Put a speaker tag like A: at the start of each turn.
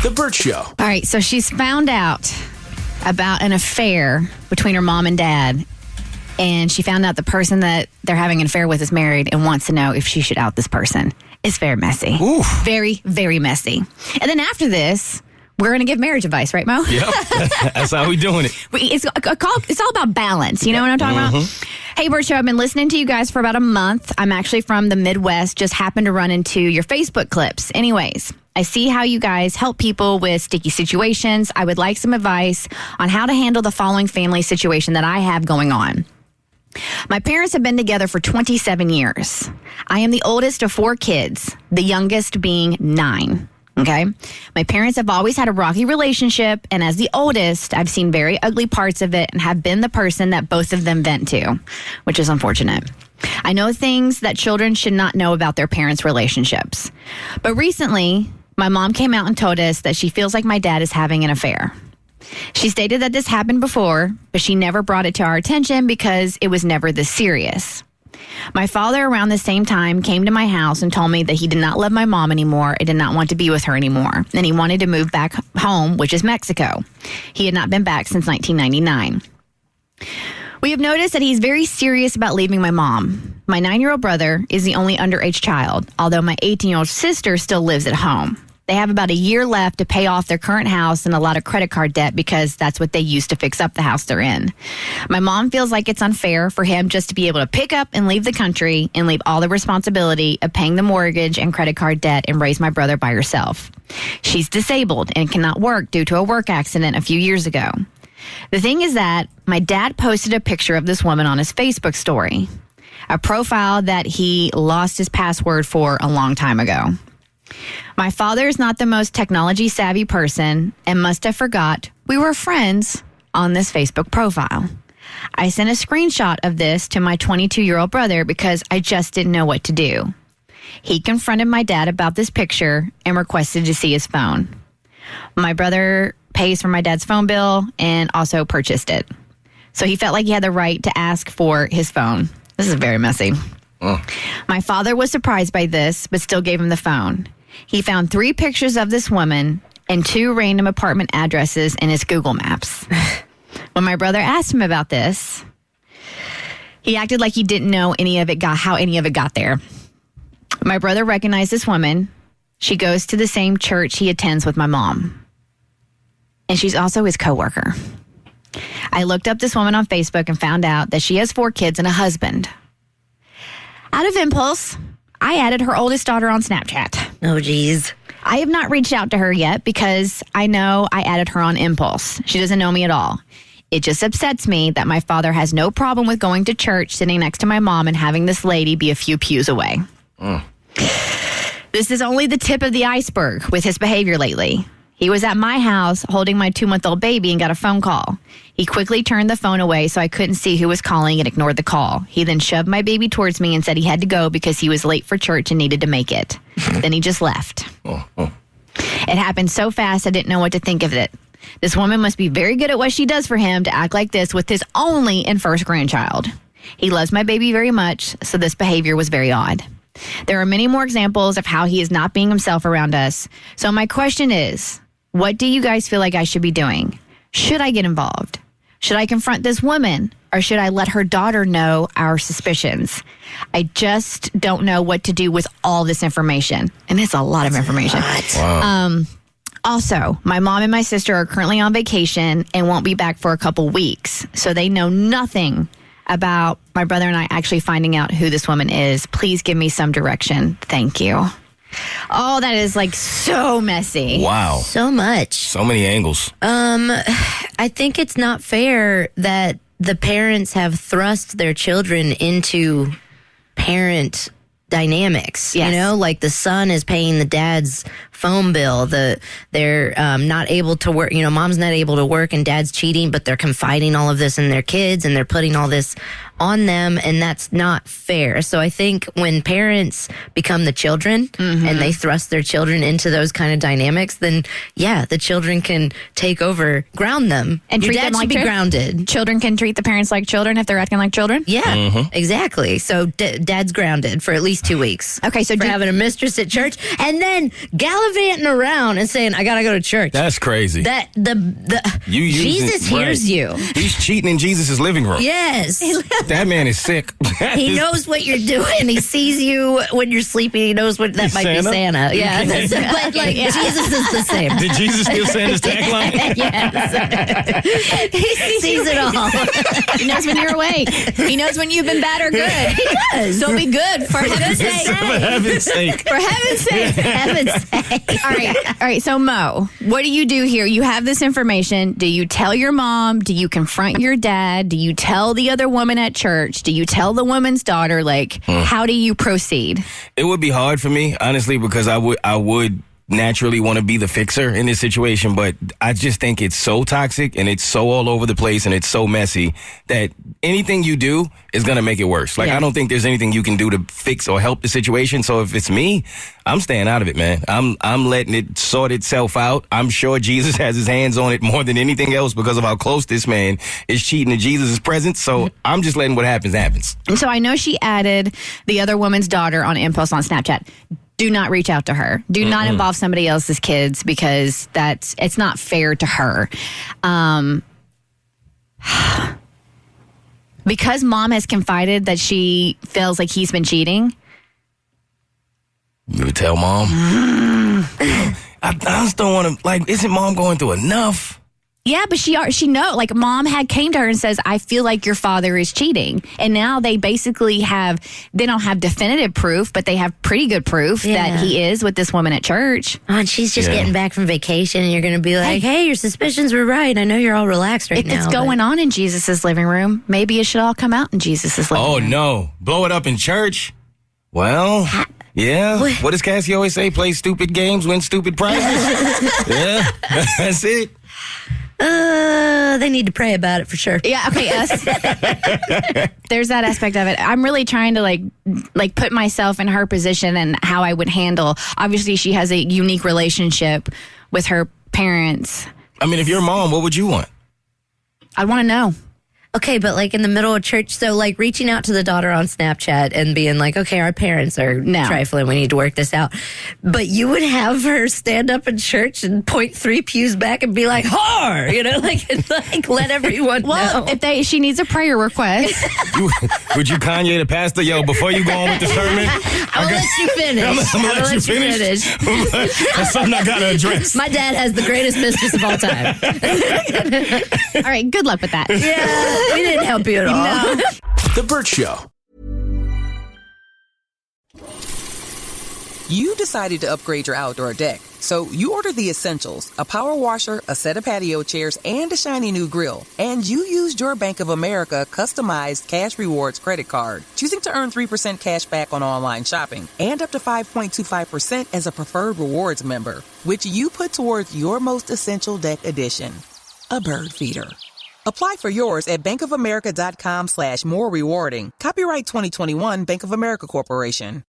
A: The Burt Show.
B: All right, so she's found out about an affair between her mom and dad, and she found out the person that they're having an affair with is married and wants to know if she should out this person. It's very messy.
A: Oof.
B: Very, very messy. And then after this, we're going to give marriage advice, right, Mo?
A: Yep. That's how we doing it.
B: It's all about balance. You know what I'm talking about? Hey, Burt Show, I've been listening to you guys for about a month. I'm actually from the Midwest. Just happened to run into your Facebook clips. Anyways, I see how you guys help people with sticky situations. I would like some advice on how to handle the following family situation that I have going on. My parents have been together for 27 years. I am the oldest of 4 kids, the youngest being 9. Okay. My parents have always had a rocky relationship, and as the oldest, I've seen very ugly parts of it and have been the person that both of them vent to, which is unfortunate. I know things that children should not know about their parents' relationships. But recently, my mom came out and told us that she feels like my dad is having an affair. She stated that this happened before, but she never brought it to our attention because it was never this serious. My father, around the same time, came to my house and told me that he did not love my mom anymore and did not want to be with her anymore, and he wanted to move back home, which is Mexico. He had not been back since 1999. We have noticed that he's very serious about leaving my mom. My 9-year-old brother is the only underage child, although my 18-year-old sister still lives at home. They have about a year left to pay off their current house and a lot of credit card debt because that's what they used to fix up the house they're in. My mom feels like it's unfair for him just to be able to pick up and leave the country and leave all the responsibility of paying the mortgage and credit card debt and raise my brother by herself. She's disabled and cannot work due to a work accident a few years ago. The thing is that my dad posted a picture of this woman on his Facebook story, a profile that he lost his password for a long time ago. My father is not the most technology savvy person and must have forgot we were friends on this Facebook profile. I sent a screenshot of this to my 22-year-old brother because I just didn't know what to do. He confronted my dad about this picture and requested to see his phone. My brother pays for my dad's phone bill and also purchased it. So he felt like he had the right to ask for his phone. This is very messy. My father was surprised by this, but still gave him the phone. He found 3 pictures of this woman and 2 random apartment addresses in his Google Maps. When my brother asked him about this, he acted like he didn't know how any of it got there. My brother recognized this woman. She goes to the same church he attends with my mom. And she's also his coworker. I looked up this woman on Facebook and found out that she has 4 kids and a husband. Out of impulse, I added her oldest daughter on Snapchat.
C: Oh, geez.
B: I have not reached out to her yet because I know I added her on impulse. She doesn't know me at all. It just upsets me that my father has no problem with going to church, sitting next to my mom, and having this lady be a few pews away. This is only the tip of the iceberg with his behavior lately. He was at my house holding my 2-month-old baby and got a phone call. He quickly turned the phone away so I couldn't see who was calling and ignored the call. He then shoved my baby towards me and said he had to go because he was late for church and needed to make it. Then he just left. It happened so fast I didn't know what to think of it. This woman must be very good at what she does for him to act like this with his only and first grandchild. He loves my baby very much, so this behavior was very odd. There are many more examples of how he is not being himself around us. So my question is, what do you guys feel like I should be doing? Should I get involved? Should I confront this woman, or should I let her daughter know our suspicions? I just don't know what to do with all this information. And it's a lot of information.
A: Wow.
B: Also, my mom and my sister are currently on vacation and won't be back for a couple weeks. So they know nothing about my brother and I actually finding out who this woman is. Please give me some direction. Thank you. Oh, that is like so messy.
A: Wow.
C: So much.
A: So many angles.
C: I think it's not fair that the parents have thrust their children into parent dynamics.
B: Yes.
C: You know, like the son is paying the dad's phone bill. They're not able to work. You know, mom's not able to work and dad's cheating, but they're confiding all of this in their kids and they're putting all this on them, and that's not fair. So I think when parents become the children and they thrust their children into those kind of dynamics, then yeah, the children can take over, ground them,
B: And
C: your
B: treat
C: dad
B: them
C: should
B: like
C: be grounded.
B: Children can treat the parents like children if they're acting like children?
C: Yeah, exactly. So dad's grounded for at least 2 weeks.
B: Okay, so
C: for having a mistress at church and then gallivanting around and saying, I gotta go to church.
A: That's crazy.
C: That Jesus
A: right.
C: hears you.
A: He's cheating in Jesus' living room.
C: Yes.
A: That man is sick.
C: He knows what you're doing. He sees you when you're sleeping. He knows what that
A: He's
C: might
A: Santa?
C: be Santa. Yeah. But like Jesus is the same.
A: Did Jesus steal Santa's tagline?
C: Yes. He sees it all.
B: He knows when you're awake. He knows when you've been bad or good.
C: He does.
B: So be good for heaven's sake.
A: For heaven's sake.
B: For heaven's sake.
C: Heaven's sake.
B: All right. So Mo, what do you do here? You have this information. Do you tell your mom? Do you confront your dad? Do you tell the other woman at church? Do you tell the woman's daughter? Like, how do you proceed?
A: It would be hard for me, honestly, because I would naturally want to be the fixer in this situation, but I just think it's so toxic and it's so all over the place and it's so messy that anything you do is going to make it worse. Like, I don't think there's anything you can do to fix or help the situation. So if it's me, I'm staying out of it, man. I'm letting it sort itself out. I'm sure Jesus has his hands on it more than anything else because of how close this man is cheating in Jesus' presence. So I'm just letting what happens happens.
B: And so I know she added the other woman's daughter on impulse on Snapchat. Do not reach out to her. Do not involve somebody else's kids because it's not fair to her. Because mom has confided that she feels like he's been cheating.
A: You would tell mom? I just don't want to, like, isn't mom going through enough?
B: Yeah, but she know, like, mom came to her and says, I feel like your father is cheating. And now they basically they don't have definitive proof, but they have pretty good proof that he is with this woman at church.
C: Oh, and she's just getting back from vacation, and you're going to be like, hey, your suspicions were right. I know you're all relaxed right now.
B: If it's going on in Jesus' living room, maybe it should all come out in Jesus' living room.
A: Oh, no. Blow it up in church? Well, yeah. What does Cassie always say? Play stupid games, win stupid prizes? Yeah, that's it.
C: They need to pray about it for sure.
B: Yeah, okay, there's that aspect of it. I'm really trying to like put myself in her position and how I would handle. Obviously, she has a unique relationship with her parents.
A: I mean, if you're a mom, what would you want?
B: I want to know.
C: Okay, but like in the middle of church, so like reaching out to the daughter on Snapchat and being like, okay, our parents are trifling. We need to work this out. But you would have her stand up in church and point 3 pews back and be like, whore, like let everyone know.
B: Well, if she needs a prayer request.
A: Would you Kanye the pastor? Yo, before you go on with the sermon,
C: I'll let you finish.
A: I'm gonna let you finish. That's something I gotta address.
C: My dad has the greatest mistress of all time.
B: All right, good luck with that.
C: Yeah. We didn't help you at all. No.
D: The Burt Show.
E: You decided to upgrade your outdoor deck, so you ordered the essentials, a power washer, a set of patio chairs, and a shiny new grill. And you used your Bank of America customized Cash Rewards credit card, choosing to earn 3% cash back on online shopping and up to 5.25% as a preferred rewards member, which you put towards your most essential deck addition, a bird feeder. Apply for yours at bankofamerica.com/more rewarding. Copyright 2021 Bank of America Corporation.